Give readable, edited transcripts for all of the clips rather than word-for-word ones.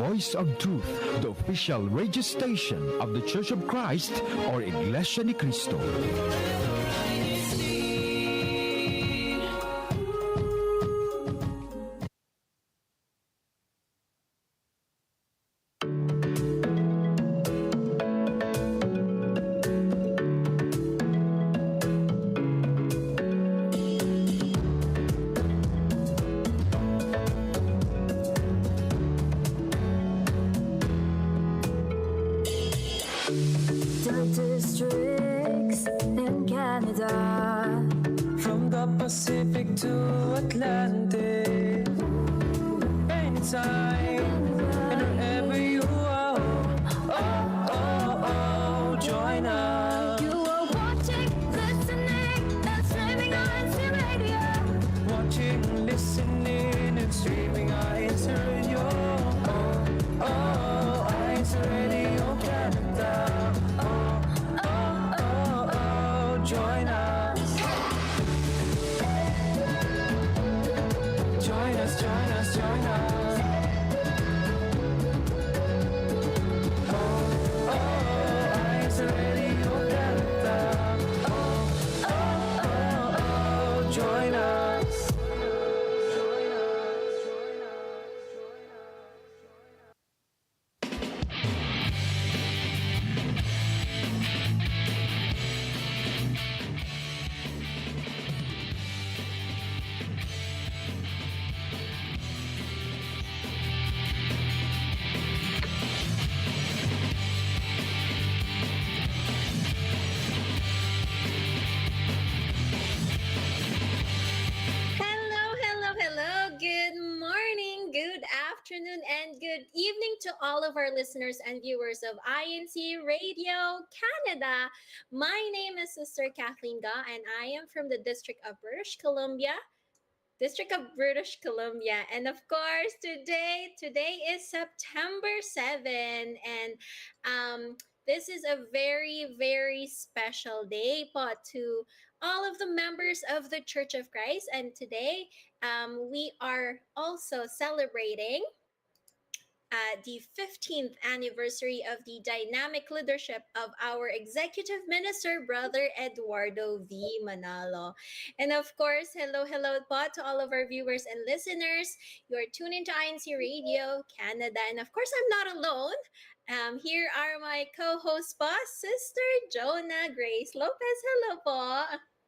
voice of truth, the official radio station of the Church of Christ or Iglesia ni Cristo. Districts in Canada, from the Pacific to Atlantic, anytime and wherever you are. Join us. You are watching, listening, and streaming on INCRadio. Watching, listening, and streaming on INCRadio. INCRadio Canada. Join us. Join us, join us, join us. INCRadio Canada. Join us. Good morning, good afternoon, and good evening to all of our listeners and viewers of INCRadio Canada. My name is Sister Kathleen Ga, and I am from the District of British Columbia. And of course, today is September 7, and this is a very, very special day po to all of the members of the Church of Christ. And today, we are also celebrating the 15th anniversary of the dynamic leadership of our executive minister, Brother Eduardo V. Manalo. And of course, hello po to all of our viewers and listeners. You're tuned into INCRadio Canada. And of course, I'm not alone. Here are my co-hosts po, Sister Jonah Grace Lopez. Hello po.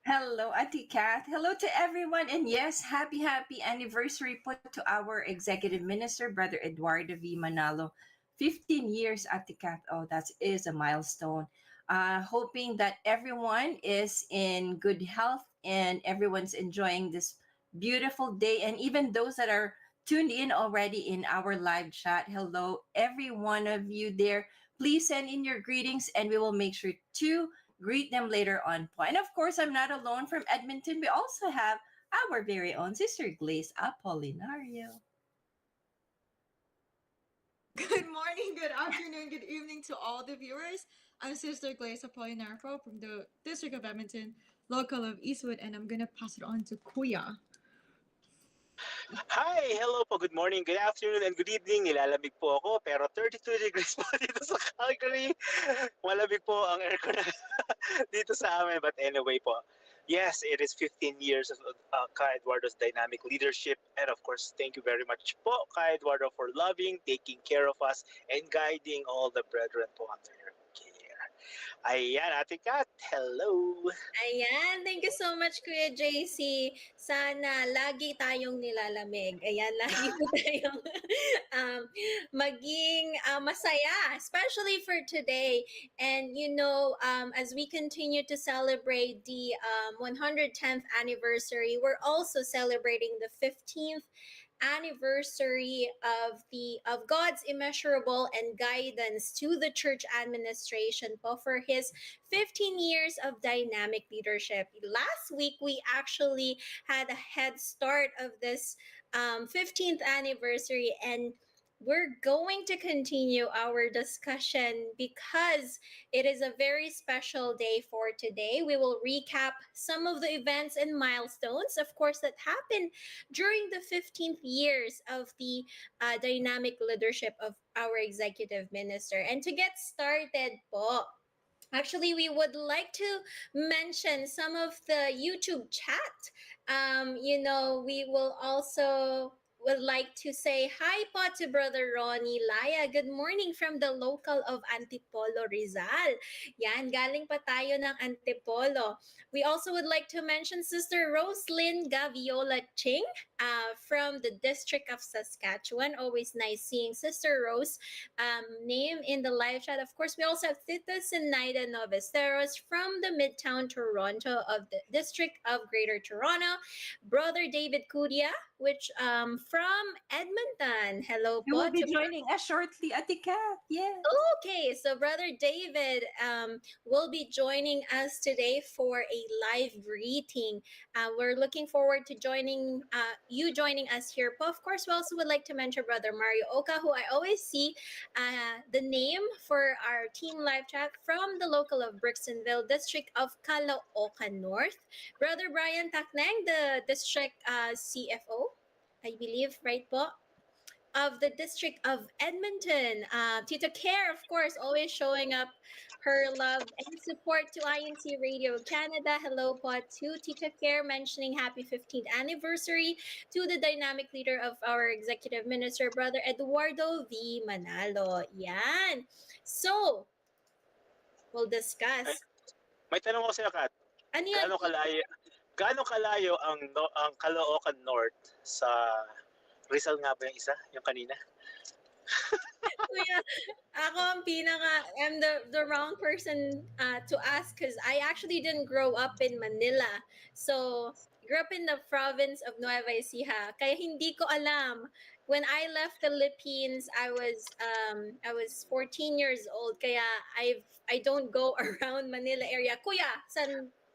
Hello, Ate Kath. Hello to everyone. And yes, happy anniversary po to our Executive Minister, Brother Eduardo V. Manalo. 15 years, Ate Kath. Oh, that is a milestone. Hoping that everyone is in good health and everyone's enjoying this beautiful day. And even those that are tuned in already in our live chat, hello, every one of you there. Please send in your greetings and we will make sure to greet them later on po. And of course, I'm not alone from Edmonton. We also have our very own Sister Glaze Apolinario. Good morning, good afternoon, good evening to all the viewers. I'm Sister Glaze Apolinario from the District of Edmonton, local of Eastwood, and I'm gonna pass it on to Kuya. Hi! Hello po. Good morning, good afternoon, and good evening. Nilalamig po ako, pero 32 degrees po dito sa Calgary. Malamig po ang aircon dito sa amin. But anyway po, yes, it is 15 years of Ka Eduardo's dynamic leadership. And of course, thank you very much po, Ka Eduardo, for loving, taking care of us, and guiding all the brethren po under your care. Ayan, Ate Kat, hello! Ayan, thank you so much, Kuya JC. Sana lagi tayong nilalamig. Ayan, lagi po tayong maging masaya, especially for today. And you know, as we continue to celebrate the 110th anniversary, we're also celebrating the 15th anniversary of God's immeasurable and guidance to the church administration for his 15 years of dynamic leadership. Last week we actually had a head start of this 15th anniversary, and we're going to continue our discussion because it is a very special day for today. We will recap some of the events and milestones, of course, that happened during the 15th years of the dynamic leadership of our executive minister. And to get started po, actually, we would like to mention some of the YouTube chat. We will also would like to say hi po to Brother Ronnie Laya. Good morning from the local of Antipolo, Rizal. Yan, galing pa tayo ng Antipolo. We also would like to mention Sister Roslyn Gaviola Ching from the District of Saskatchewan. Always nice seeing Sister Rose name in the live chat. Of course, we also have Tita Sinaida Novesteros from the Midtown Toronto of the District of Greater Toronto. Brother David Cudia, which from Edmonton. Hello You po will be to joining us shortly, Ate Kat. Yes. Okay, so Brother David will be joining us today for a live greeting. We're looking forward to joining us here. But of course, we also would like to mention Brother Mario Oka, who I always see the name for our team live chat from the local of Brixtonville, District of Caloocan North. Brother Brian Takneng, the District CFO, I believe, right po? Of the District of Edmonton. Tita Care, of course, always showing up her love and support to INCRadio Canada. Hello po to Tita Care, mentioning happy 15th anniversary to the dynamic leader of our executive minister, Brother Eduardo V. Manalo. Yan. So, we'll Ay, discuss. may tanong ko sa'yo, Kat. Ano yan? Gaano kalayo ang Caloocan North sa Rizal nga ba yung isa? Yung kanina? Kuya, ako ang I'm the wrong person to ask because I actually didn't grow up in Manila. So, grew up in the province of Nueva Ecija. Kaya hindi ko alam. When I left Philippines, I was 14 years old. Kaya I don't go around Manila area. Kuya,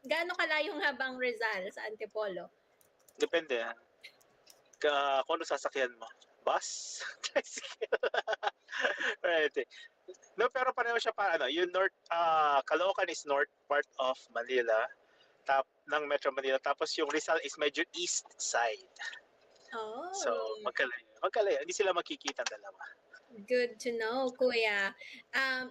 gaano kalayong habang Rizal sa Antipolo? Depende. Kung ano sasakyan mo. Bus? Tricycle? Right. No, pero pareho siya yung North, Caloocan is north part of Manila, ng Metro Manila. Tapos yung Rizal is medyo east side. Oh. So, magkalayo. Hindi sila makikita ang dalawa. Good to know, Kuya.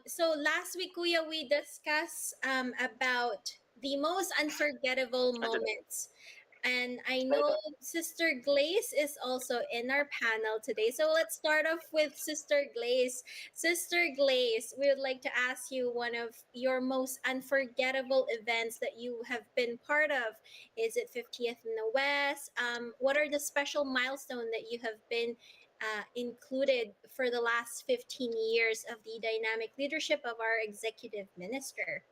So last week, Kuya, we discussed about the most unforgettable moments. And I know Sister Glaze is also in our panel today. So let's start off with Sister Glaze. Sister Glaze, we would like to ask you one of your most unforgettable events that you have been part of. Is it 50th in the West? What are the special milestones that you have been included for the last 15 years of the dynamic leadership of our executive minister?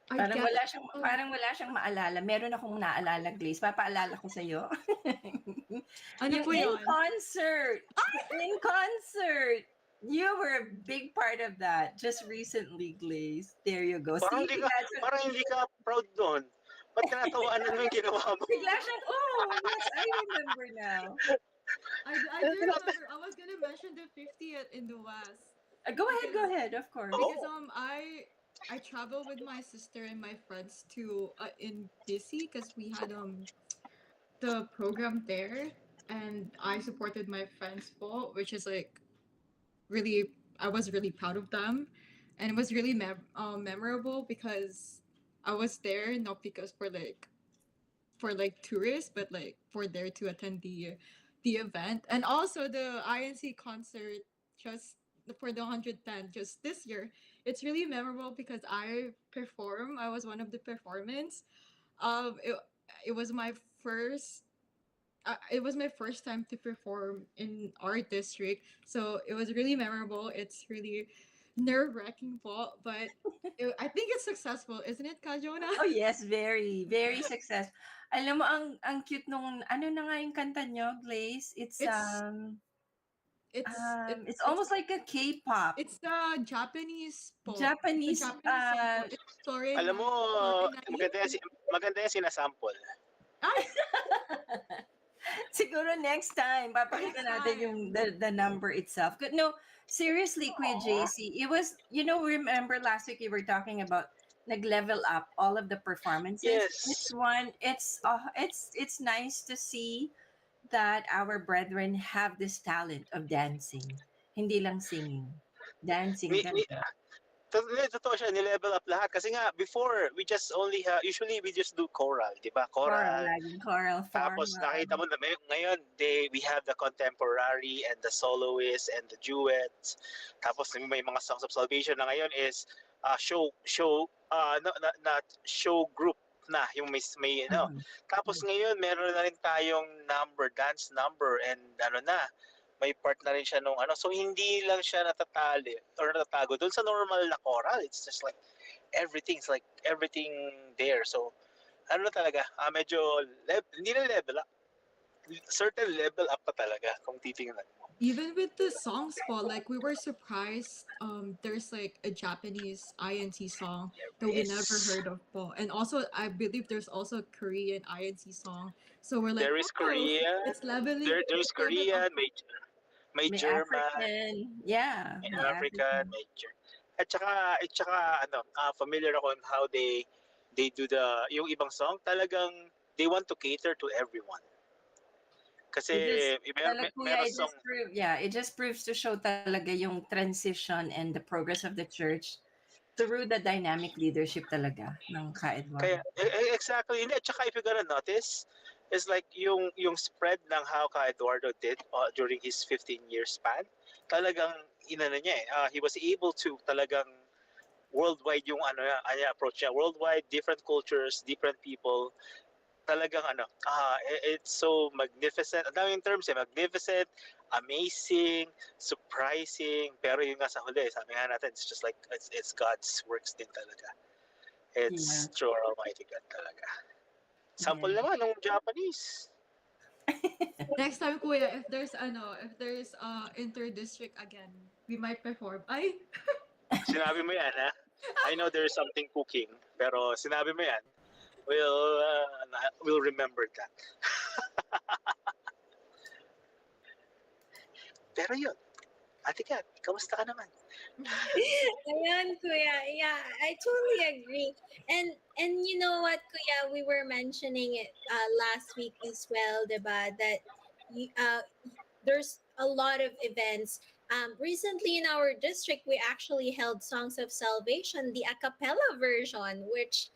Parang wala siyang maalala. Meron akong naalala, Glaze. Papaalala ko sa'yo. Ano po yun? In concert. You were a big part of that just recently, Glaze. There you go. Parang hindi ka proud doon. Ba't tinatawaan mo yung ginawa mo? Bigla siyang, yes, I remember now. I do remember. I was gonna mention the 50th in the West. Go ahead, of course. Because I traveled with my sister and my friends to in DC because we had the program there, and I supported my friends po, which is like really, I was really proud of them, and it was really memorable because I was there not because for tourists, but like for there to attend the event, and also the INC concert just for the 110 just this year. It's really memorable because I was one of the performance. It was my first. It was my first time to perform in our district, so it was really memorable. It's really nerve-wracking po, but I think it's successful, isn't it, Kajona? Oh yes, very, very successful. Alam mo, ang cute nung, ano na nga yung kanta nyo, Glaze? It's almost like a K-pop. It's the Japanese po. Japanese, It's a Japanese It's story. Alam mo, maganda yan sinasample. Siguro next time, papakita Next natin yung time. the number itself. No, seriously, Kuya Aw. JC, it was, remember last week you were talking about nag-level up all of the performances. It's Yes. one, it's nice to see that our brethren have this talent of dancing. Hindi lang singing. Dancing We talaga. totoo siya, ni-level up lahat. Kasi nga, before, we just only usually we just do choral, di ba? Choral, Choral. laging choral Tapos formal. nakita mo na ngayon, we have the contemporary and the soloist and the duets. Tapos may mga songs of salvation na ngayon is not show group na yung may Mhm. Tapos ngayon meron na rin tayong dance number, and may part na rin siya nung so hindi lang siya natatali or natatago doon sa normal na choral. It's just like everything's like everything there. So talaga, medyo hindi na level up. Certain level up pa talaga kung titingnan mo. Even with the songs po, like we were surprised there's like a Japanese INC song that we never Yes. heard of po. And also I believe there's also a Korean INC song. So we're like, There is wow, Korean, it's leveling there's it's level up. Korean, may May German, African. Yeah, may may African, African. may at saka familiar ako on how they do yung ibang song, talagang they want to cater to everyone. Kasi It just kuya, meron song, it just proves to show talaga yung transition and the progress of the church through the dynamic leadership talaga ng kaya Ka-Edward. exactly. Hindi, at saka if you're gonna notice, is like yung spread ng how Ka Eduardo did during his 15-year span, talagang inano niya he was able to talagang worldwide yung approach niya, worldwide, different cultures, different people, talagang it's so magnificent. Ang daming terms magnificent, amazing, surprising, pero yung nga sa huli, sabi nga natin, it's just like it's God's works din talaga. Yeah. It's true Almighty God talaga. Sample Yeah. naman ng Japanese. Next time kuya, if there's inter-district again, we might perform. Ay, Sinabi mo yan, ha? I know there's something cooking, pero sinabi mo yan, we'll remember that. Pero yun, Ate Kat, kamusta ka naman? Ayan, Kuya. Yeah, I totally agree. And you know what, Kuya, we were mentioning it last week as well, diba? That there's a lot of events. Recently in our district, we actually held Songs of Salvation, the a cappella version, which,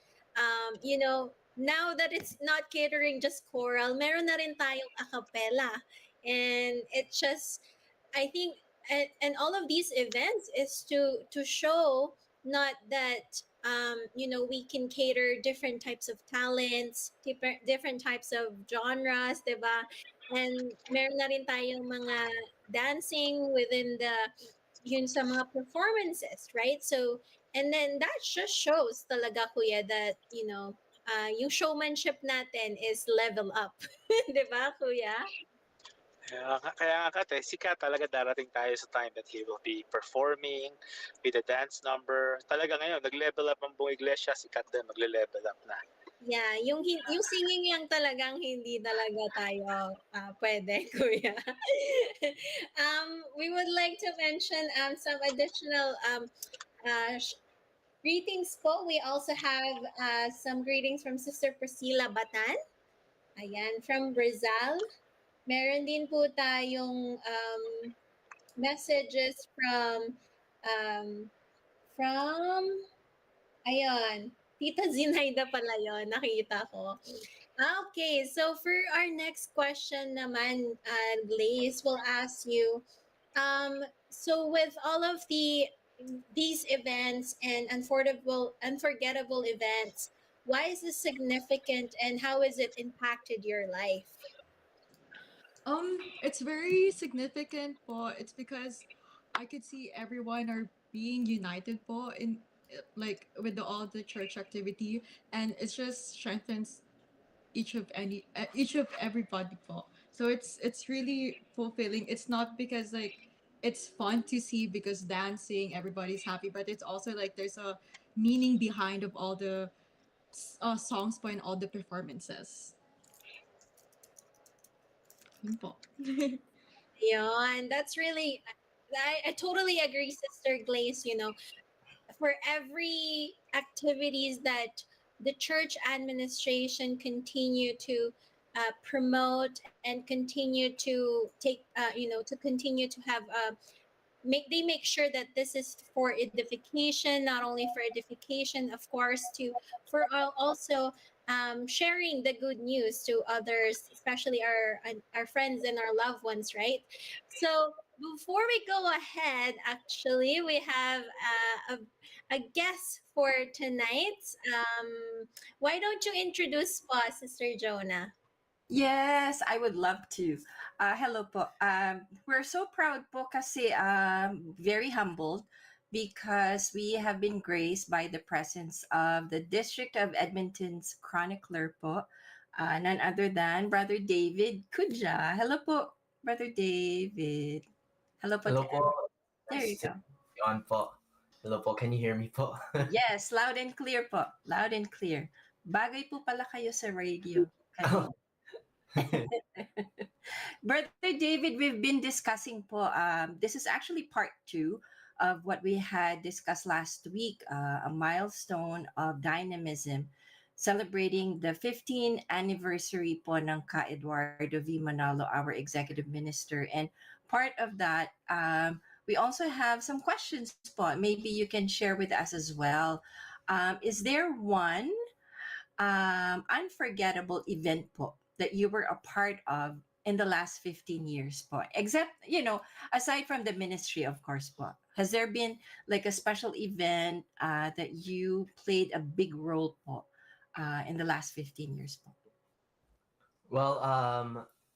now that it's not catering just choral, meron na rin tayong a cappella. And it just, I think, and all of these events is to show not that we can cater different types of talents, different types of genres, diba? And meron na rin tayong mga dancing within the yun sa mga performances, right? So, and then that just shows talaga, kuya, that, yung showmanship natin is level up. Diba, kuya? Kaya nga Kat, si Kat talaga darating tayo sa time that he will be performing with a dance number. Talaga ngayon, nag-level up ang buong iglesia, si Kat din magle-level up na. Yeah, yung singing lang talagang hindi talaga tayo pwede, kuya. We would like to mention some additional greetings po. We also have some greetings from Sister Priscilla Batan. Ayan, from Rizal. Meron din po tayong messages from ayun, Tita Zinaida pala yun, nakita ko. Okay, so for our next question naman, Glaze will ask you, so with all of these events and unforgettable events, why is this significant and how has it impacted your life? it's very significant po. It's because I could see everyone are being united po in like with all the church activity, and it just strengthens each of everybody po. So it's really fulfilling. It's not because like it's fun to see because dancing everybody's happy, but it's also like there's a meaning behind of all the songs po and all the performances. Yun po. Yeah, and that's really, I totally agree, Sister Glaze. For every activities that the church administration continue to promote and continue to take, to continue to have make sure that this is for edification, not only for edification, of course, to for also sharing the good news to others, especially our friends and our loved ones, right? So before we go ahead, actually, we have a guest for tonight. Why don't you introduce po, Sister Jonah? Yes, I would love to. Hello po. We're so proud po kasi very humbled because we have been graced by the presence of the District of Edmonton's chronicler po, none other than Brother David Kudja. Hello po, Brother David. Hello po Hello to po. There you Nice to go. be on po. Hello po. Can you hear me po? Yes, loud and clear po. Loud and clear. Bagay po pala kayo sa radio. Oh. Brother David, we've been discussing po, this is actually part two of what we had discussed last week, a milestone of dynamism, celebrating the 15th anniversary po ng Ka Eduardo V. Manalo, our executive minister. And part of that, we also have some questions po. Maybe you can share with us as well. Is there one unforgettable event po that you were a part of in the last 15 years po? Except, aside from the ministry, of course po. Has there been like a special event that you played a big role po in the last 15 years po? Well,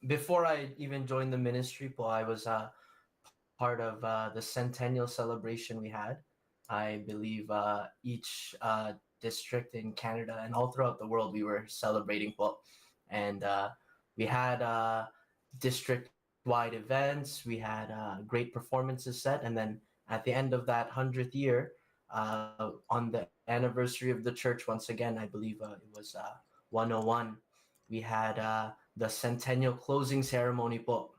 before I even joined the ministry po, I was part of the centennial celebration we had. I believe each district in Canada and all throughout the world we were celebrating po. And we had district-wide events. We had great performances set, and then at the end of that 100th year, on the anniversary of the church, once again, I believe it was 101. We had the centennial closing ceremony po.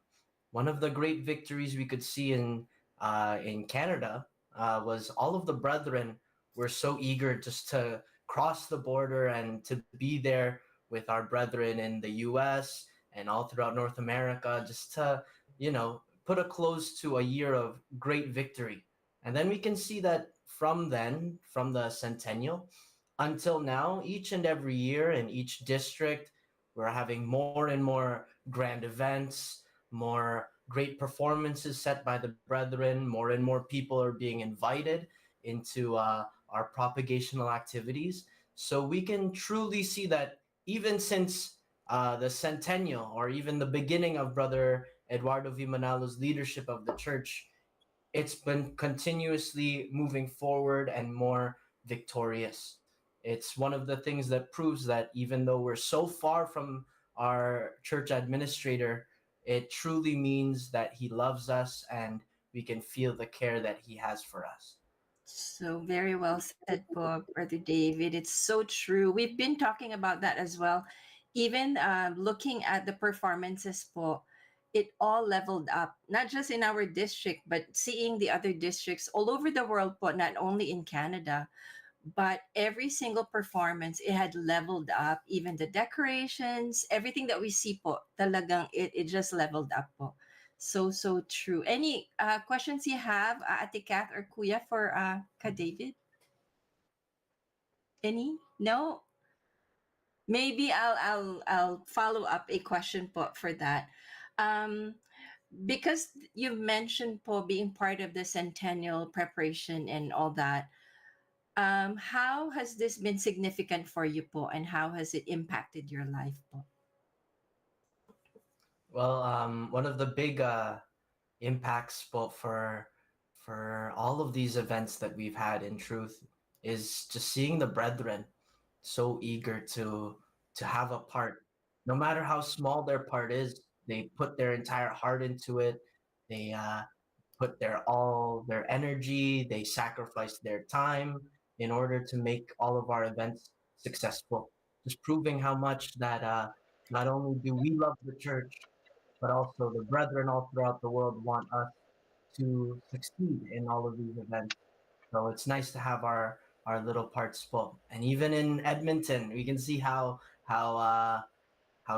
One of the great victories we could see in Canada was all of the brethren were so eager just to cross the border and to be there with our brethren in the U.S. and all throughout North America, just to, put a close to a year of great victory. And then we can see that from then, from the centennial until now, each and every year in each district, we're having more and more grand events, more great performances set by the brethren, more and more people are being invited into our propagational activities. So we can truly see that even since the centennial or even the beginning of Brother Eduardo V. Manalo's leadership of the church, it's been continuously moving forward and more victorious. It's one of the things that proves that even though we're so far from our church administrator, it truly means that he loves us and we can feel the care that he has for us. So very well said po, Brother David. It's so true. We've been talking about that as well. Even looking at the performances po, it all leveled up, not just in our district, but seeing the other districts all over the world po, not only in Canada, but every single performance, it had leveled up. Even the decorations, everything that we see po, talagang it just leveled up po. So, so true. Any questions you have, Ate Kath or Kuya, for Ka David? Any? No? Maybe I'll follow up a question po for that. Um, because you've mentioned po being part of the centennial preparation and all that, how has this been significant for you po, and how has it impacted your life po? Well, one of the big impacts for all of these events that we've had in truth is just seeing the brethren so eager to have a part. No matter how small their part is, they put their entire heart into it. They put their energy, they sacrifice their time in order to make all of our events successful. Just proving how much that not only do we love the church, but also the brethren all throughout the world want us to succeed in all of these events. So it's nice to have our little parts full. And even in Edmonton, we can see how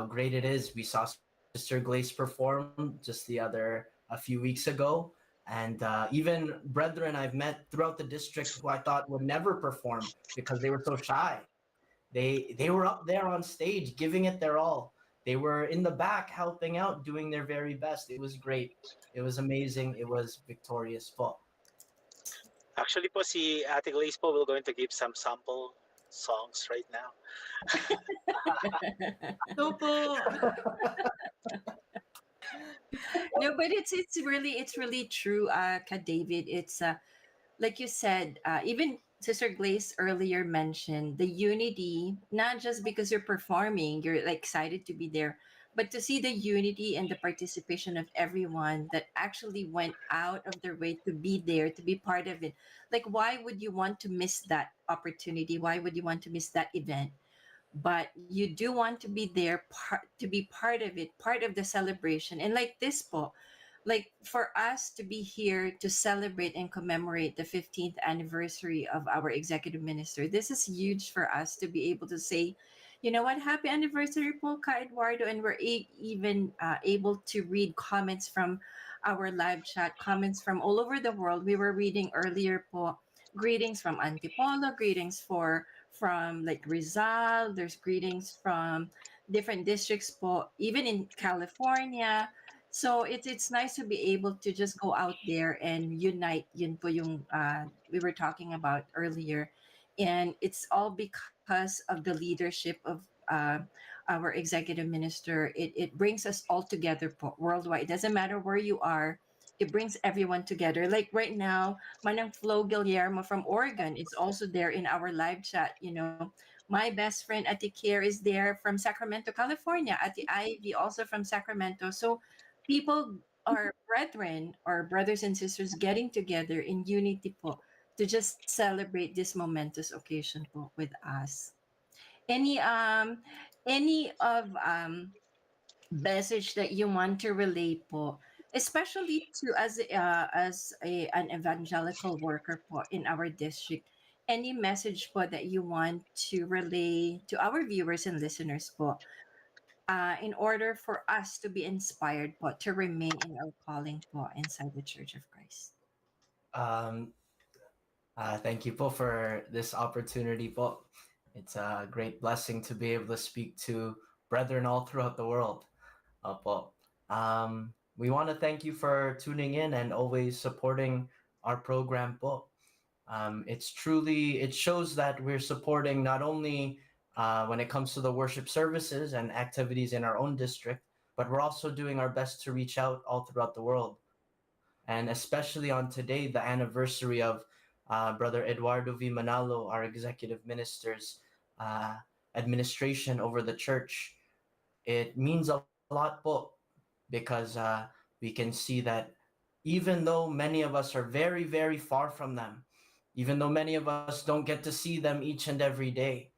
great it is. We saw Sister Glaze perform just a few weeks ago, and even brethren I've met throughout the district who I thought would never perform because they were so shy. They were up there on stage giving it their all. They were in the back helping out, doing their very best. It was great. It was amazing. It was victorious. But Actually po, si Ate Glaze po will going to give some sample songs right now. So po, No, but it's really true, Ka David. It's like you said, even Sister Glaze earlier mentioned the unity, not just because you're performing, you're like excited to be there, but to see the unity and the participation of everyone that actually went out of their way to be there, to be part of it. Like, why would you want to miss that opportunity? Why would you want to miss that event? But you do want to be there, to be part of it, part of the celebration. And like this po, like for us to be here to celebrate and commemorate the 15th anniversary of our executive minister, this is huge for us to be able to say, you know what, happy anniversary po, Ka Eduardo. And we're even able to read comments from our live chat, comments from all over the world. We were reading earlier po, greetings from Antipolo, greetings from like Rizal. There's greetings from different districts po, even in California. So it's nice to be able to just go out there and unite. Yun po yung we were talking about earlier, and it's all because of the leadership of our executive minister. It brings us all together po, worldwide. It doesn't matter where you are. It brings everyone together. Like right now, Manang Flo Guillermo from Oregon is also there in our live chat. You know, my best friend Ati Care is there from Sacramento, California. Ati Ivy also from Sacramento. So people are brethren or brothers and sisters getting together in unity po to just celebrate this momentous occasion po with us. Any any of message that you want to relay po, especially to an evangelical worker po in our district, any message po that you want to relay to our viewers and listeners po, in order for us to be inspired po to remain in our calling po inside the Church of Christ. um, thank you po for this opportunity po. It's a great blessing to be able to speak to brethren all throughout the world. Po. We want to thank you for tuning in and always supporting our program po. It shows that we're supporting not only when it comes to the worship services and activities in our own district, but we're also doing our best to reach out all throughout the world. And especially on today, the anniversary of Brother Eduardo V. Manalo, our executive minister's uh, administration over the church, it means a lot po because we can see that even though many of us are very, very far from them, even though many of us don't get to see them each and every day,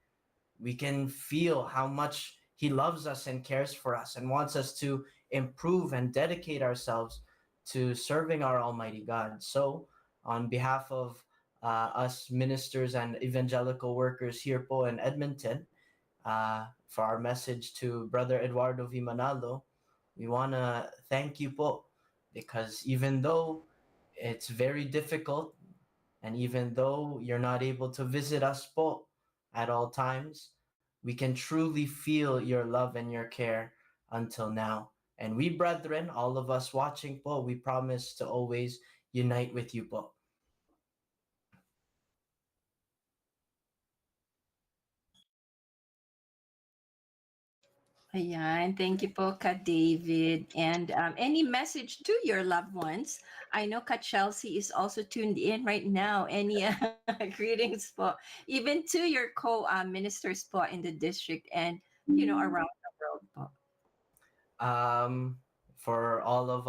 we can feel how much he loves us and cares for us and wants us to improve and dedicate ourselves to serving our Almighty God. So, on behalf of us ministers and evangelical workers here po in Edmonton, for our message to Brother Eduardo V. Manalo, we want to thank you po because even though it's very difficult and even though you're not able to visit us po at all times, we can truly feel your love and your care until now. And we, brethren, all of us watching po, we promise to always unite with you po. Ayan, thank you po, Ka David. And any message to your loved ones? I know Ka Chelsea is also tuned in right now. Any greetings po, even to your co-ministers po in the district and, around the world po. For all of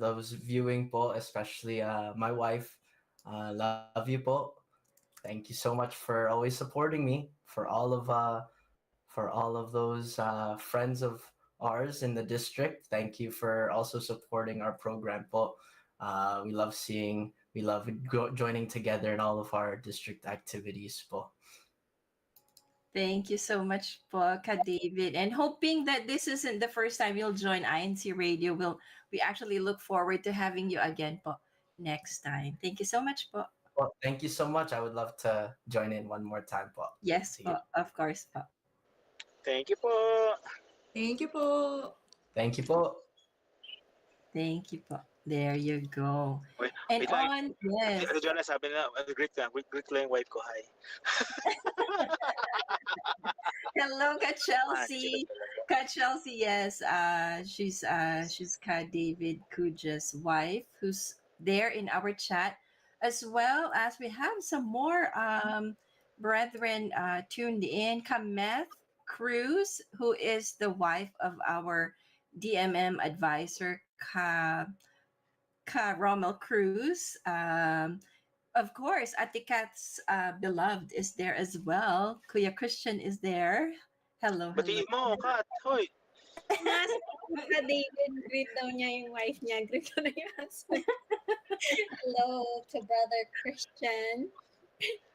those viewing po, especially my wife, love you po. Thank you so much for always supporting me. For all of those friends of ours in the district. Thank you for also supporting our program po. We love joining together in all of our district activities po. Thank you so much po, Ka David. And hoping that this isn't the first time you'll join INC Radio. We actually look forward to having you again po next time. Thank you so much po. Well, thank you so much. I would love to join in one more time po. Yes Sige. po, of course po. Thank you po. Thank you po. Thank you po. Thank you po. There you go. Wait, And wait lang. on, yes. Ate Jonah, sabi na, greet lang yung wife ko, hi. Hello, Ka Sino Chelsea. talaga? Ka Chelsea, yes. She's Ka David Kuja's wife, who's there in our chat, as well as we have some more brethren tuned in. Kameth Cruz, who is the wife of our DMM advisor, Ka Rommel Cruz. Of course, Atikat's beloved is there as well. Kuya Christian is there. Hello, Batiin mo, hello. Kat. Hoy. Nasa ka David, greet daw niya yung wife niya. Greet ko na yung husband. Hello to brother Christian.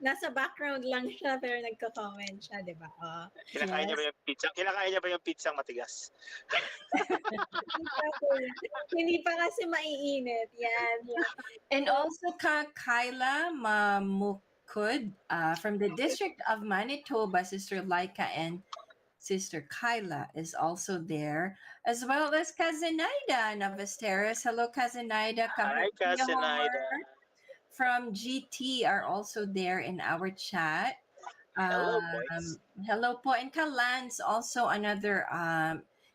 Nasa background lang siya pero nagko-comment siya, di ba? Oh. Kinakain niya ba yung pizza? Kinakain niya ba yung pizzang matigas? Hindi pa kasi maiinit. Yan. And also Kyla Mamukod from the District of Manitoba, Sister Laika and Sister Kyla is also there, as well as Kazenaida Navasteras. Hello, Kazenaida. Hi, Kazenaida. From GT are also there in our chat. Hello, boys. Hello po. And Kalans, also another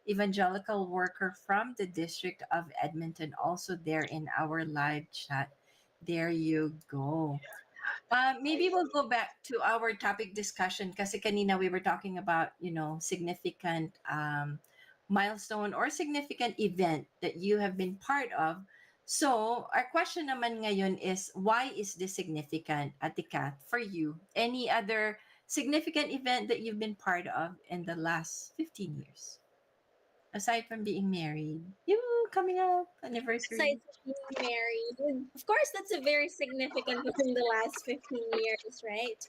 evangelical worker from the District of Edmonton, also there in our live chat. There you go. Maybe we'll go back to our topic discussion kasi kanina we were talking about, significant milestone or significant event that you have been part of. So, our question naman ngayon is, why is this significant, Ate Kat, for you? Any other significant event that you've been part of in the last 15 years? Aside from being married. You coming up, anniversary. Besides being married. Of course, that's a very significant within the last 15 years, right?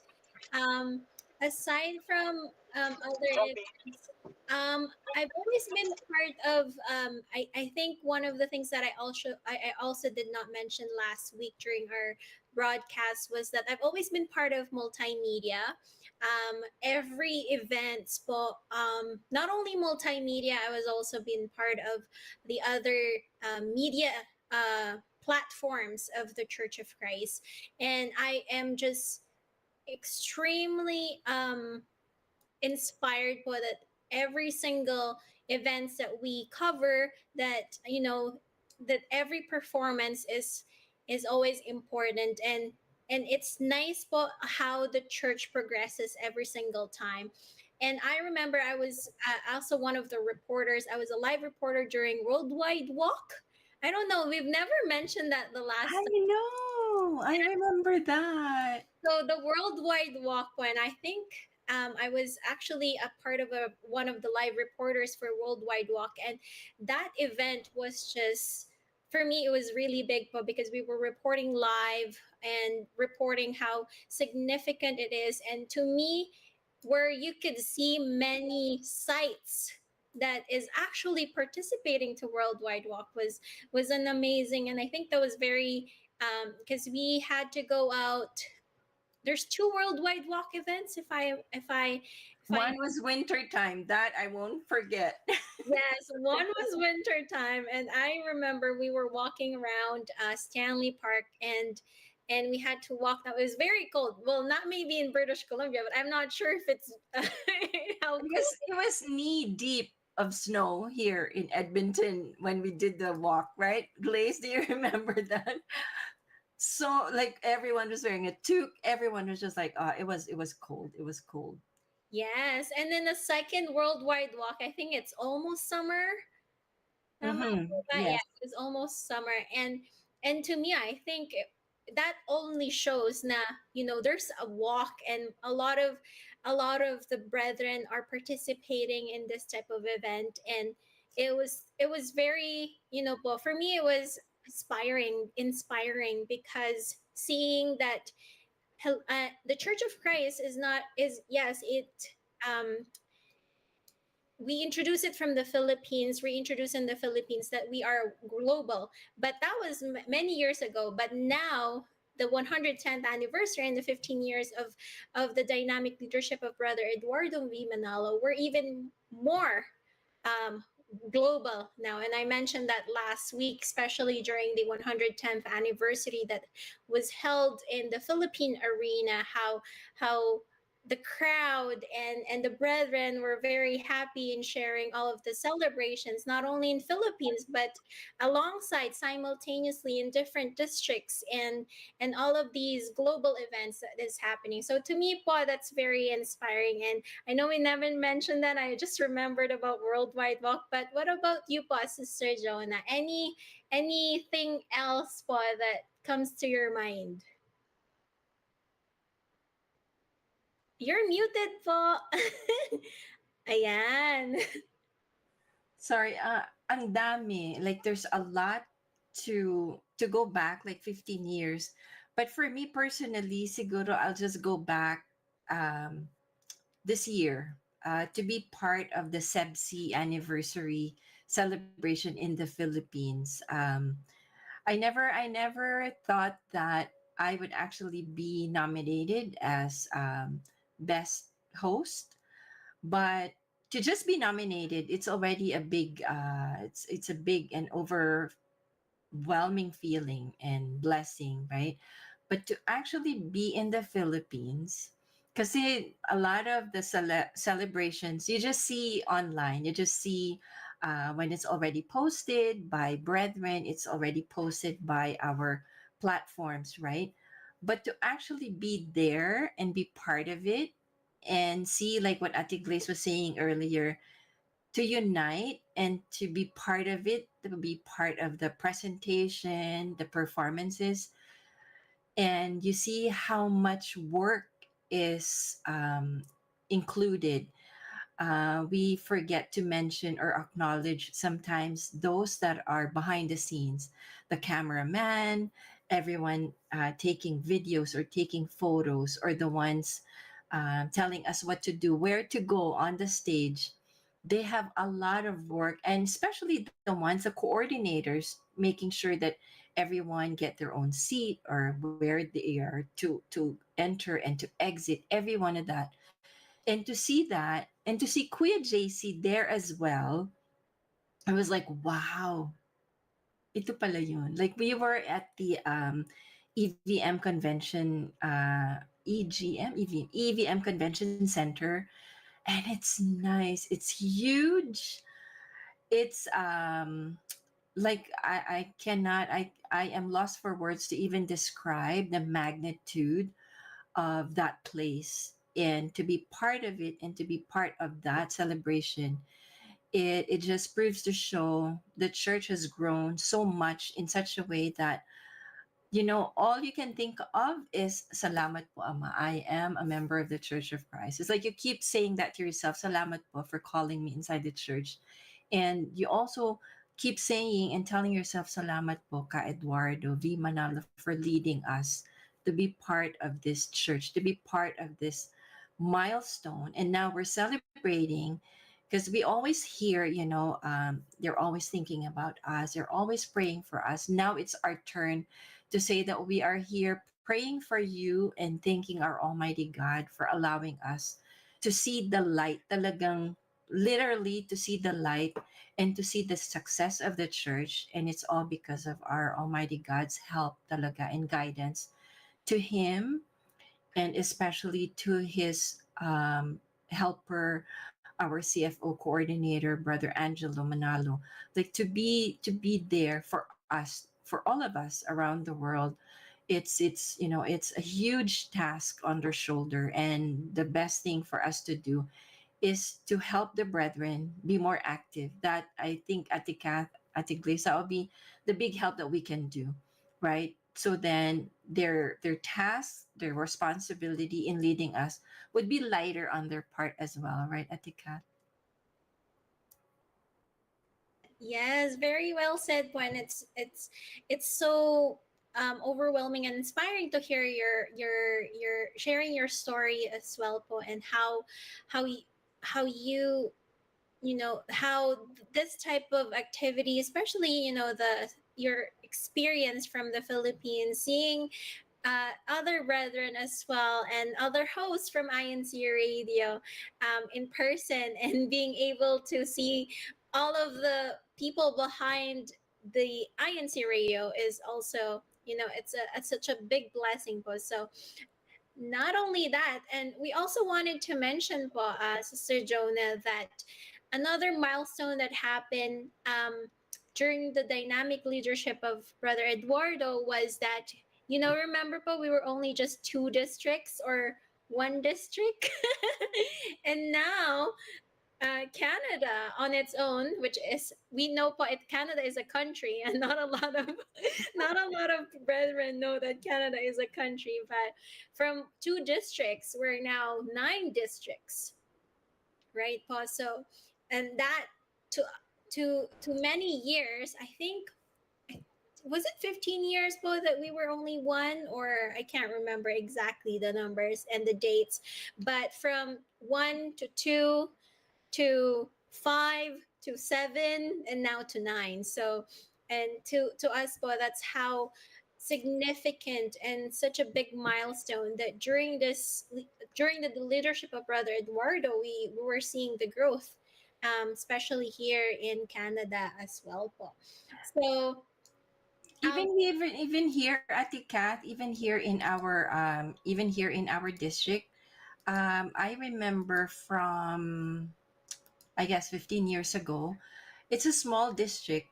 Aside from other events, I've always been part of. I think one of the things that I also did not mention last week during our broadcast was that I've always been part of multimedia. Every event, not only multimedia, I was also been part of the other media platforms of the Church of Christ, and I am just extremely inspired by that every single events that we cover, that that every performance is always important, and it's nice po how the church progresses every single time. And I remember I was also one of the reporters. I was a live reporter during Worldwide Walk. I don't know, we've never mentioned that the last I know. I remember that. So the Worldwide Walk one, I think I was actually a part of one of the live reporters for Worldwide Walk, and that event was just, for me, it was really big because we were reporting live and reporting how significant it is, and to me, where you could see many sites that is actually participating to Worldwide Walk was an amazing, and I think that was very because we had to go out. There's two Worldwide Walk events. One was winter time. That I won't forget. Yes, one was winter time, and I remember we were walking around Stanley Park, and we had to walk. That was very cold. Well, not maybe in British Columbia, but I'm not sure if it's how cold. It was knee deep of snow here in Edmonton when we did the walk, right? Glaze, do you remember that? So like everyone was wearing a toque. Everyone was just like, it was cold. It was cold. Yes, and then the second Worldwide Walk, I think it's almost summer. Yeah, Yes. it's almost summer, and to me, I think that only shows na there's a walk, and a lot of the brethren are participating in this type of event, it was very, well, for me it was inspiring because seeing that the Church of Christ is not is yes it um we introduce it from the Philippines, reintroduce in the Philippines that we are global. But that was many years ago. But now, the 110th anniversary and the 15 years of the dynamic leadership of Brother Eduardo V. Manalo, we're even more um, global now. And I mentioned that last week, especially during the 110th anniversary that was held in the Philippine arena, how the crowd and the brethren were very happy in sharing all of the celebrations, not only in Philippines but alongside simultaneously in different districts and all of these global events that is happening. So to me po, that's very inspiring. And I know we never mentioned that. I just remembered about Worldwide Walk. But what about you po, Sister Jonah? Anything else po that comes to your mind? You're muted po. Ayan. Sorry, ang dami. Like there's a lot to go back like 15 years. But for me personally, siguro I'll just go back um this year to be part of the SEBC anniversary celebration in the Philippines. I never thought that I would actually be nominated as best host, but to just be nominated, it's already a big it's a big and overwhelming feeling and blessing, right? But to actually be in the Philippines, because a lot of the celebrations you just see online, you just see when it's already posted by brethren, it's already posted by our platforms, right? But to actually be there and be part of it and see, like what Ate Glaze was saying earlier, to unite and to be part of it, to be part of the presentation, the performances, and you see how much work is included. We forget to mention or acknowledge sometimes those that are behind the scenes, the cameraman, everyone taking videos or taking photos, or the ones telling us what to do, where to go on the stage. They have a lot of work, and especially the ones, the coordinators, making sure that everyone get their own seat or where they are to enter and to exit, every one of that. And to see that, and to see Kuya JC there as well, I was like, wow, ito pala yun. Like we were at the EVM convention, EVM Convention Center, and it's nice. It's huge. It's like I cannot, I am lost for words to even describe the magnitude of that place, and to be part of it and to be part of that celebration. It just proves to show the church has grown so much in such a way that, all you can think of is salamat po ama, I am a member of the Church of Christ. It's like you keep saying that to yourself, salamat po for calling me inside the church. And you also keep saying and telling yourself, salamat po ka Eduardo V. Manalo for leading us to be part of this church, to be part of this milestone. And now we're celebrating because we always hear, they're always thinking about us, they're always praying for us. Now it's our turn to say that we are here praying for you and thanking our Almighty God for allowing us to see the light, talagang literally to see the light and to see the success of the church. And it's all because of our Almighty God's help talaga and guidance, to Him, and especially to His helper, our CFO coordinator, Brother Angelo Manalo. Like to be there for us, for all of us around the world. It's a huge task on their shoulder, and the best thing for us to do is to help the brethren be more active. That I think at the Glisa will be the big help that we can do, right? So then their task, their responsibility in leading us would be lighter on their part as well, right, Atika? Yes, very well said, Gwen. It's so overwhelming and inspiring to hear your sharing your story as well, po, and how you how you how this type of activity, especially the your experience from the Philippines, seeing other brethren as well and other hosts from INC Radio in person and being able to see all of the people behind the INC Radio is also it's such a big blessing po. So not only that, and we also wanted to mention po, Sister Jonah, that another milestone that happened during the dynamic leadership of Brother Eduardo was that, remember po, we were only just two districts or one district. And now Canada on its own, which is we know po it Canada is a country, and not a lot of not a lot of brethren know that Canada is a country. But from two districts, we're now nine districts, right? Po? So, and that to to many years, I think was it 15 years po that we were only one, or I can't remember exactly the numbers and the dates, but from one to two to five to seven and now to nine. So, and to us, po, that's how significant and such a big milestone that during the leadership of Brother Eduardo, we were seeing the growth, especially here in Canada as well, po. So, Even here at the cat, even here in our district, I remember from, I guess, 15 years ago. It's a small district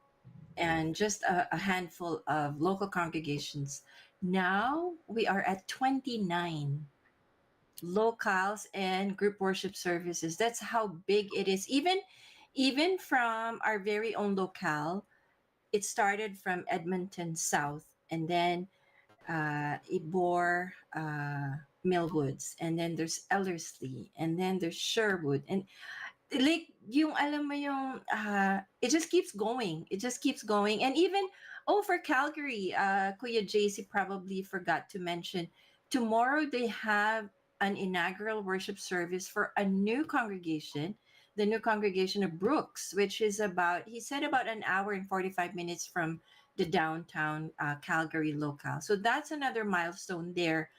and just a handful of local congregations. Now we are at 29 locales and group worship services. That's how big it is. Even from our very own locale, it started from Edmonton South, and then Ibor, Millwoods, and then there's Ellerslie, and then there's Sherwood, and like yung alam mo yung it just keeps going. It just keeps going. And even, oh, for Calgary, Kuya JC probably forgot to mention, tomorrow they have an inaugural worship service for a new congregation, the new congregation of Brooks, which is about, he said, about an hour and 45 minutes from the downtown Calgary locale. So that's another milestone there.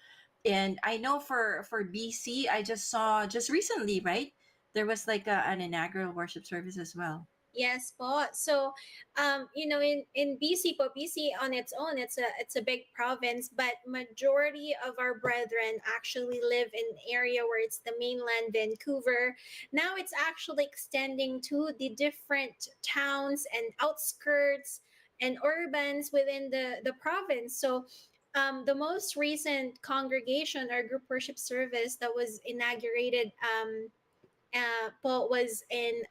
And I know for BC, I just saw just recently, right? There was like an inaugural worship service as well. yes, po. So, in BC po, BC on its own, it's a big province, but majority of our brethren actually live in area where it's the mainland Vancouver. Now it's actually extending to the different towns and outskirts and urbans within the province. So, the most recent congregation or group worship service that was inaugurated po was in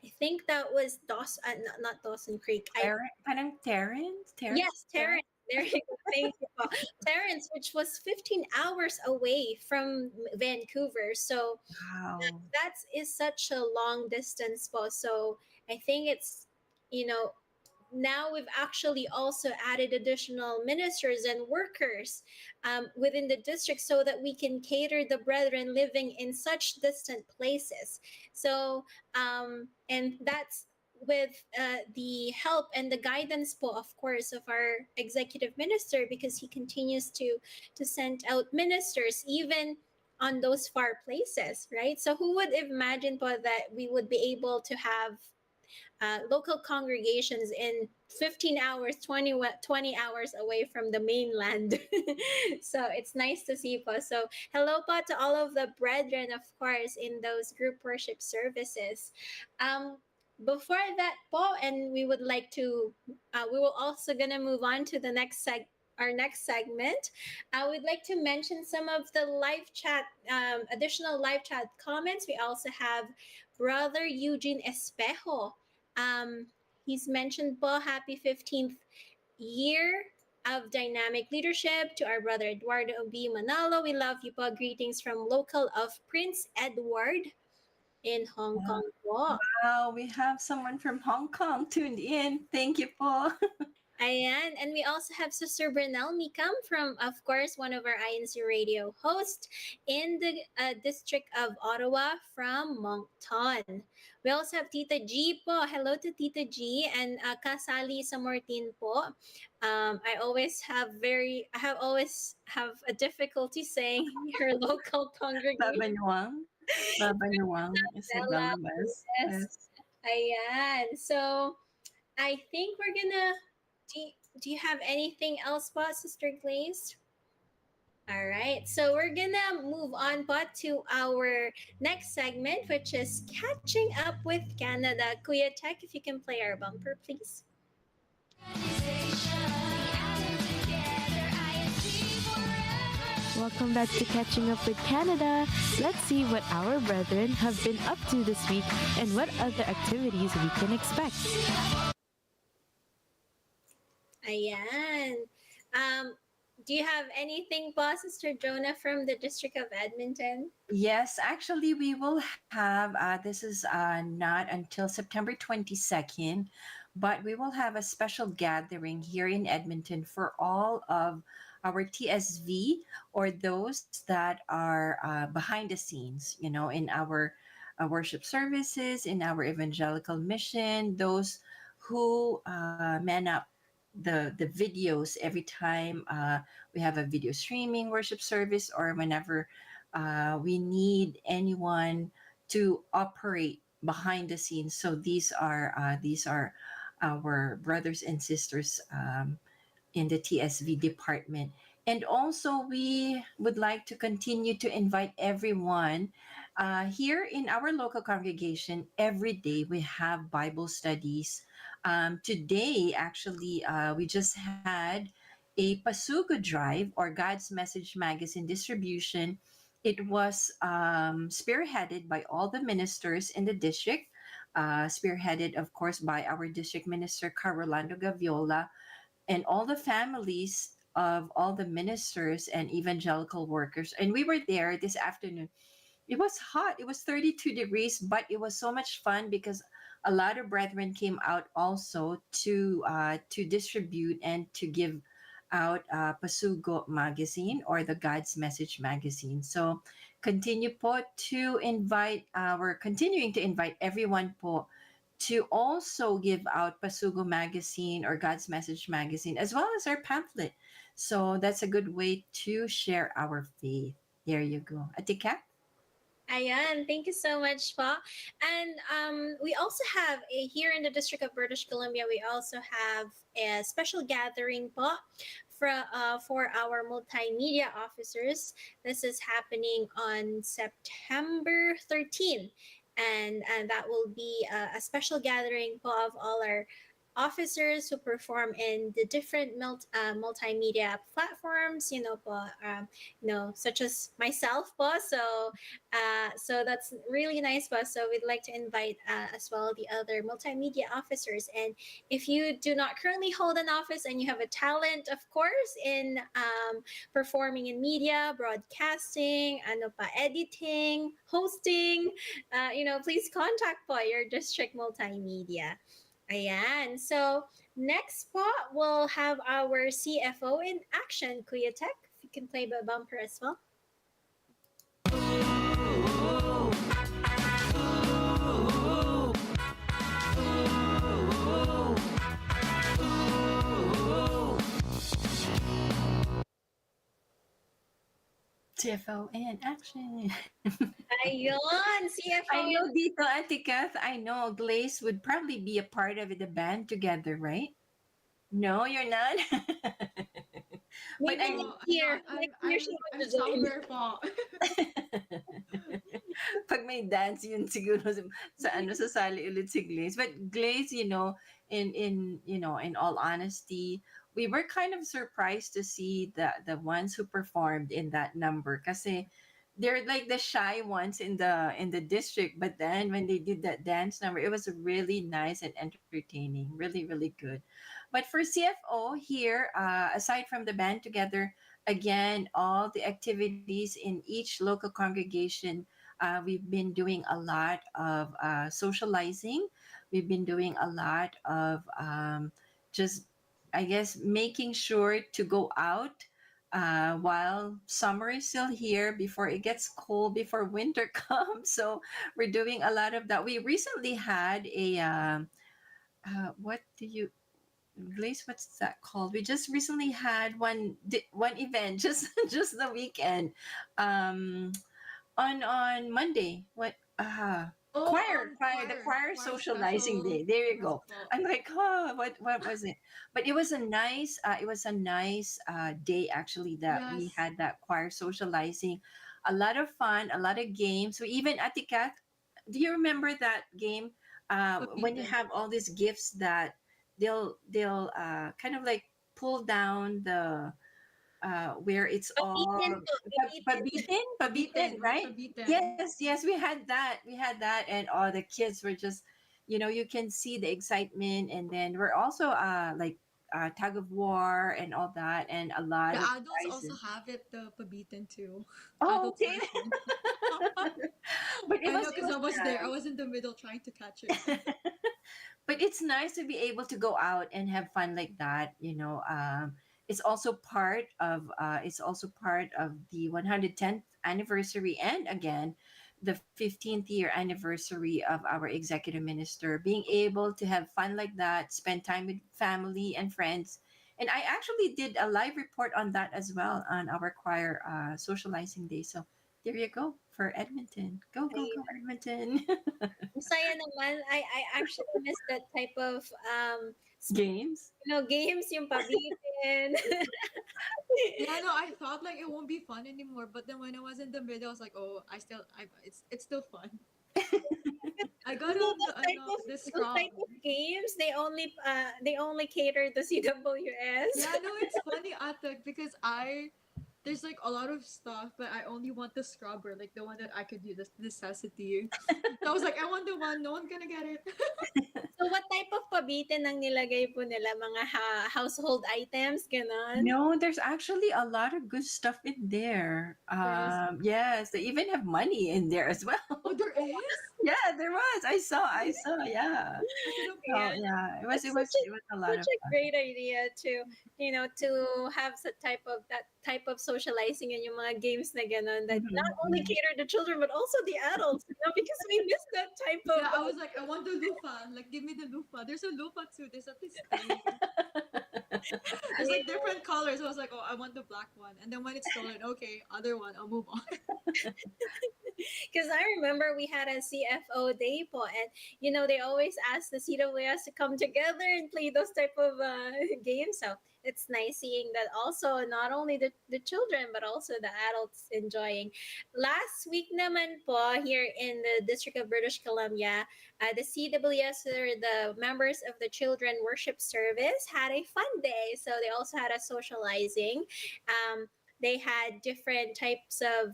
I think that was not Dawson Creek. Parang Terrence? Yes, Terrence. There you go. Thank you, po. Terrence, which was 15 hours away from Vancouver. So Wow. that is such a long distance, po. So I think it's, you know, now we've actually also added additional ministers and workers within the district so that we can cater the brethren living in such distant places. So, and that's with the help and the guidance po, of course, of our executive minister, because he continues to send out ministers even on those far places, right? So who would imagine po that we would be able to have local congregations in 15 hours, 20 hours away from the mainland. So it's nice to see po. So hello po to all of the brethren, of course, in those group worship services. Before that po, and we would like to, we will also gonna move on to the our next segment. I would like to mention some of the live chat, additional live chat comments. We also have Brother Eugene Espejo. Um, he's mentioned po, happy 15th year of dynamic leadership to our brother Eduardo B. Manalo. We love you po. Greetings from local of Prince Edward. in Hong Kong po. Wow, we have someone from Hong Kong tuned in. Thank you po. Ayan. And we also have Sister Brunel Mikam from, of course, one of our INC radio hosts in the district of Ottawa from Moncton. We also have Tita G po. Hello to Tita G and Kasali Samortin po. I have always have a difficulty saying her local Baba congregation. Nuang. Baba Nuang, Isabel Bella. Lumaz. Yes. Yes. Ayan. So, I think we're gonna. Do you, do you have anything else, pa, Sister Glaze? All right, so we're gonna move on, but to our next segment, which is catching up with Canada. Kuya Tech, if you can play our bumper, please. Welcome back to Catching Up with Canada. Let's see what our brethren have been up to this week and what other activities we can expect. Ayan. Do you have anything, pa, Sister Jonah, from the District of Edmonton? Yes, actually, we will have, this is not until September 22nd, but we will have a special gathering here in Edmonton for all of our TSV or those that are behind the scenes, in our worship services, in our evangelical mission, those who man up the videos every time we have a video streaming worship service, or whenever we need anyone to operate behind the scenes. So these are our brothers and sisters in the TSV department. And also, we would like to continue to invite everyone here in our local congregation. Every day we have Bible studies. Today, actually, we just had a Pasugo Drive or God's Message magazine distribution. It was spearheaded by all the ministers in the district, spearheaded, of course, by our district minister, Carolando Gaviola, and all the families of all the ministers and evangelical workers. And we were there this afternoon. It was hot. It was 32 degrees, but it was so much fun because a lot of brethren came out also to distribute and to give out Pasugo magazine or the God's Message magazine. So continue po to invite our continuing to invite everyone po to also give out Pasugo magazine or God's Message magazine as well as our pamphlet. So that's a good way to share our faith. There you go. Atika? Ayan, thank you so much, pa. And we also have here in the District of British Columbia, we also have a special gathering, pa, for our multimedia officers. This is happening on September 13th. And that will be a special gathering, po, of all our officers who perform in the different multimedia platforms, po, such as myself, po. So that's really nice, po. So we'd like to invite as well the other multimedia officers. And if you do not currently hold an office and you have a talent, of course, in performing in media, broadcasting, ano pa, editing, hosting, please contact po your district multimedia. Ayan. So, next po, we'll have our CFO in action, Kuya Tech. If you can play the bumper as well. CFO in action. Ayun, CFO I know in dito, Ate Kath, I know Glaze would probably be a part of the band together, right? No, you're not? But maybe I No, next I'm year. not. Next year she I'm would join. somewhere po. pag may dance yun siguro sa sali ulit si Glaze. But Glaze, in all honesty, we were kind of surprised to see the ones who performed in that number kasi they're like the shy ones in the district, but then when they did that dance number, it was really nice and entertaining, really really good. But for CFO here, aside from the band together, again, all the activities in each local congregation We've been doing a lot of socializing. We've been doing a lot of just, I guess, making sure to go out while summer is still here before it gets cold, before winter comes. So we're doing a lot of that. We recently had a, what do you, Glaze, what's that called? We just recently had one event, just the weekend, um, on Monday. What? Oh, Choir, the choir choir socializing special day. There you go. festival. I'm like, oh, what was it? But it was a nice day actually that we Yes, had that choir socializing. A lot of fun, a lot of games. We even at the cat. Do you remember that game? When you Papitan. have all these gifts that they'll kind of like pull down the where it's Pabitin all po, pabitin. pabitin, Pabitin, right? pabitin. Yes, we had that, and all the kids were just, you can see the excitement, and then we're also like tug of war and all that, and a lot The of adults also prizes. have it, the pabitin too. Oh, Adults okay. version. But it I was know it because was I was there. I nice. was in the middle trying to catch it. But it's nice to be able to go out and have fun like that. It's also part of the 110th anniversary, and again the 15th year anniversary of our executive minister, being able to have fun like that, spend time with family and friends. And I actually did a live report on that as well on our choir socializing day. So there you go for Edmonton. Go, go, go, Edmonton. Ang saya naman. I actually miss that type of Games. games, yung pabitin. Yeah, no, I thought like it won't be fun anymore, but then when I was in the middle, I was like, oh, it's still fun. I got Those type of the those scrum. type of games, they only cater to CWS. Yeah, no, it's funny, Atak, because there's like a lot of stuff, but I only want the scrubber, like the one that I could use, the necessity. So I was like, I want the one, no one's gonna get it. So what type of pabitin ang nilagay po nila? Mga household items, ganon? No, there's actually a lot of good stuff in there. There is. Yes, they even have money in there as well. Oh, there is? Yeah, there was. I saw. Yeah. I should have Oh, Yeah. bought. yeah. It was. That's It was. It was a lot such of a fun. great idea to have that type of socializing and yung mga games na ganon that not Mhm, only mhm. cater to children but also the adults, because we miss that type of Yeah, I was like, I want the loofah. Like, give me the loofah. There's a loofah too. There's at least three. There's like different colors. I was like, oh, I want the black one. And then when it's stolen, okay, other one, I'll move on. because I remember we had a CFO day po, and they always ask the CWS to come together and play those type of games. So it's nice seeing that also not only the children but also the adults enjoying. Last week naman po here in the District of British Columbia, the CWS, or the members of the Children Worship Service, had a fun day. So they also had a socializing. They had different types of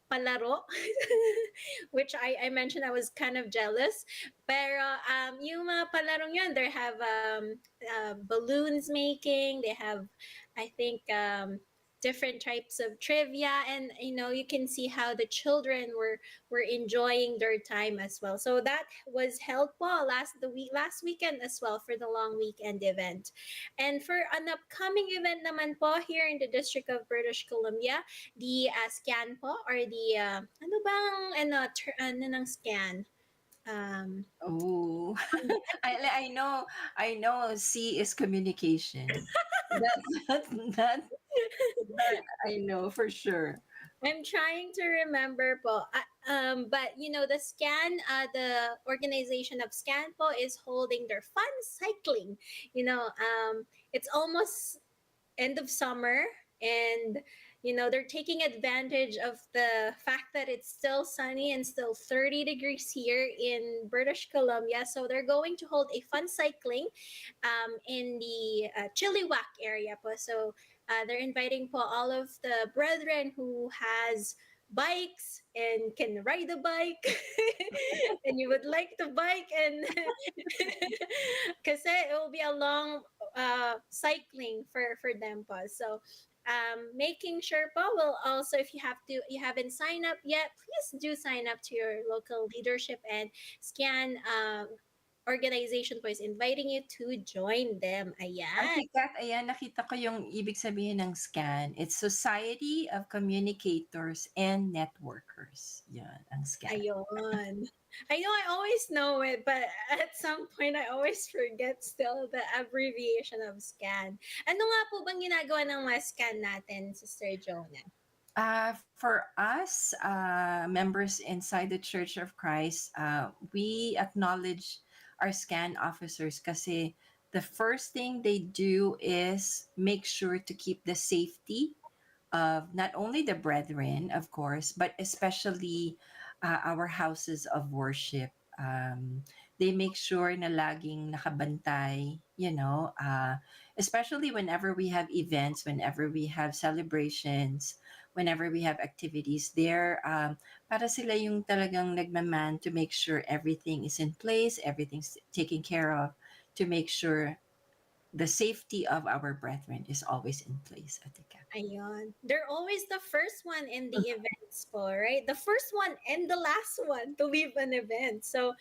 palaro, which I mentioned I was kind of jealous. Pero yung mga palarong yun, they have balloons making, they have, I think, different types of trivia, and you can see how the children were enjoying their time as well. So that was held po last weekend as well, for the long weekend event. And for an upcoming event naman po here in the District of British Columbia, the scan po, or the ano bang ano ng scan? Oh, I know. C is communication. That I know for sure. I'm trying to remember po. But the the organization of Scan po is holding their fun cycling. It's almost end of summer, and they're taking advantage of the fact that it's still sunny and still 30 degrees here in British Columbia. So they're going to hold a fun cycling in the Chilliwack area po. So they're inviting po all of the brethren who has bikes and can ride a bike and you would like to bike, and kasi it will be a long cycling for them po. So making sure po will also, if you haven't signed up yet, please do sign up to your local leadership, and scan organization po is inviting you to join them. Ayan. Ate Kat, ayan, nakita ko yung ibig sabihin ng SCAN. It's Society of Communicators and Networkers. Yan, ang SCAN. Ayun. I know I always know it, but at some point I always forget still the abbreviation of scan. Ano nga po bang ginagawa ng mga scan natin, Sister Jonah? For us, members inside the Church of Christ, we acknowledge our SCAN officers kasi the first thing they do is make sure to keep the safety of not only the brethren, of course, but especially our houses of worship. They make sure na laging nakabantay, especially whenever we have events, whenever we have celebrations, whenever we have activities there. Para sila yung talagang nagmaman to make sure everything is in place, everything's taken care of, to make sure the safety of our brethren is always in place, Atika. Ayun. They're always the first one in the events po, right? The first one and the last one to leave an event. So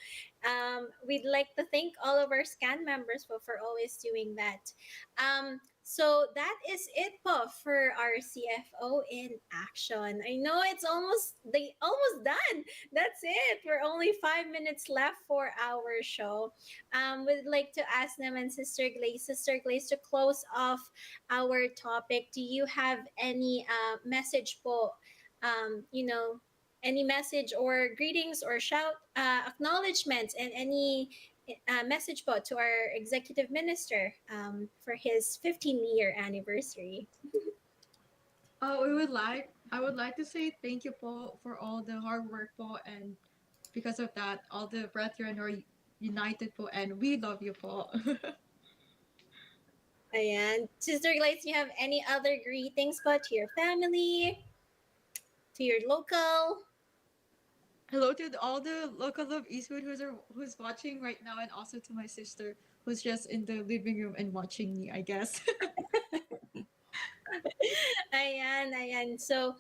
we'd like to thank all of our scan members for always doing that. So that is it po for our CFO in action. I know it's almost done. That's it. We're only 5 minutes left for our show. We'd like to ask naman Sister Glaze to close off our topic. Do you have any message po? Any message or greetings or shout acknowledgments, and any message po to our executive minister for his 15-year anniversary? I would like to say thank you po for all the hard work po, and because of that, all the brethren are united po, and we love you po. Ayan. Sister Glaze, you have any other greetings po to your family, to your local? Hello to all the local of Eastwood who's watching right now, and also to my sister who's just in the living room and watching me, I guess. Ayan. So,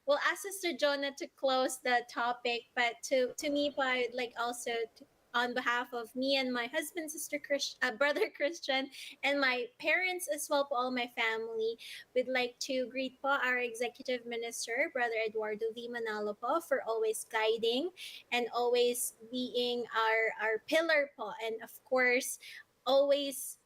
we'll ask Sister Jonah to close the topic, but to me, po, I'd like also on behalf of me and my husband, brother Christian, and my parents as well, po, all my family, we'd like to greet po our executive minister, Brother Eduardo V. Manalo po, for always guiding and always being our pillar po, and of course, always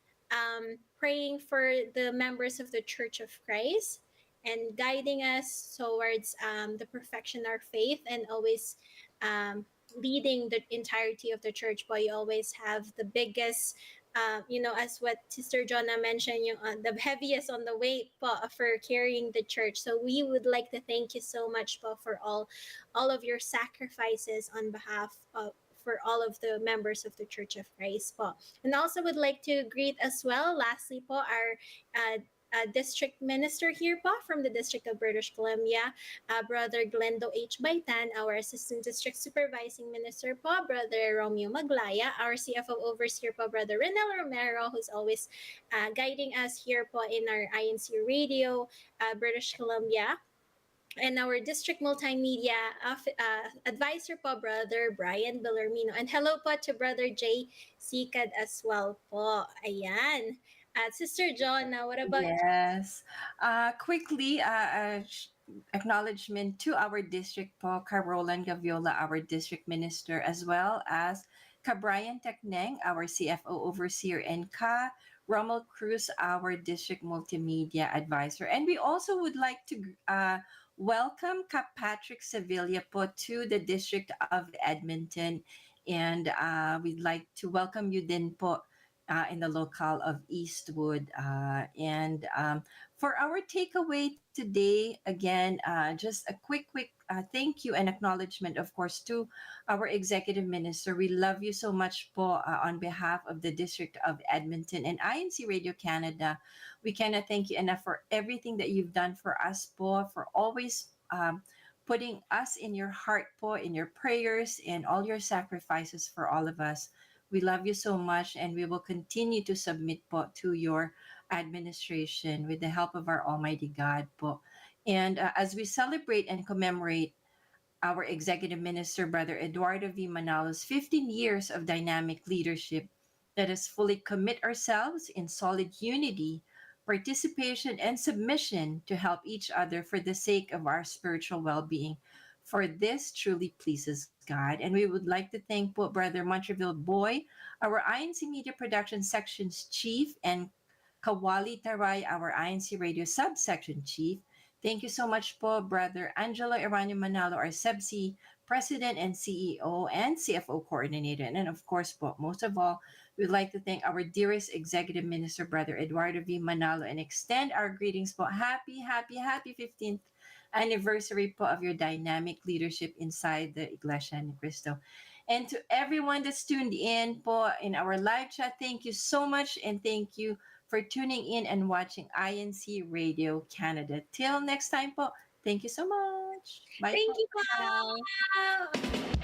praying for the members of the Church of Christ and guiding us towards the perfection of our faith, and always leading the entirety of the church. But you always have the biggest, as what Sister Jonah mentioned, the heaviest on the weight po, for carrying the church. So we would like to thank you so much po for all of your sacrifices on behalf of for all of the members of the Church of Christ po. And also would like to greet as well, lastly po, our district minister here po from the District of British Columbia, Brother Glendo H. Baitan, our Assistant District Supervising Minister po, Brother Romeo Maglaya, our CFO Overseer po, Brother Renel Romero, who's always guiding us here po in our INCRadio, British Columbia, and our district multimedia advisor po, Brother Brian Bellarmino. And hello po to Brother Jay Sikad as well po. Ayan. At Sister John, now what about Yes. Quickly, acknowledgement to our district po, Carolan Gaviola, our district minister, as well as Ka Brian Tekneng, our CFO overseer, and Ka Rommel Cruz, our district multimedia advisor. And we also would like to welcome Ka Patrick Sevilla po to the District of Edmonton. And we'd like to welcome you din po in the locale of Eastwood. And for our takeaway today, again, just a quick thank you and acknowledgement, of course, to our executive minister. We love you so much po on behalf of the District of Edmonton and INCRadio Canada. We cannot thank you enough for everything that you've done for us po, for always putting us in your heart po, in your prayers, and all your sacrifices for all of us. We love you so much, and we will continue to submit po to your administration with the help of our Almighty God po. And as we celebrate and commemorate our executive minister, Brother Eduardo V. Manalo's 15 years of dynamic leadership, let us fully commit ourselves in solid unity, participation, and submission to help each other for the sake of our spiritual well being. For this truly pleases God. And we would like to thank Brother Montreal Boy, our INC Media Production Section's Chief, and Kawali Taray, our INC Radio Subsection Chief. Thank you so much po, Brother Angelo Eranio Manalo, our SEBC President and CEO and CFO Coordinator. And of course po, most of all, we'd like to thank our dearest Executive Minister, Brother Eduardo V. Manalo, and extend our greetings po. Happy, happy, happy 15th anniversary po of your dynamic leadership inside the Iglesia ni Cristo. And to everyone that's tuned in po in our live chat, thank you so much, and thank you for tuning in and watching INC Radio Canada. Till next time po, thank you so much. Bye Thank po. you, Bye. Pao.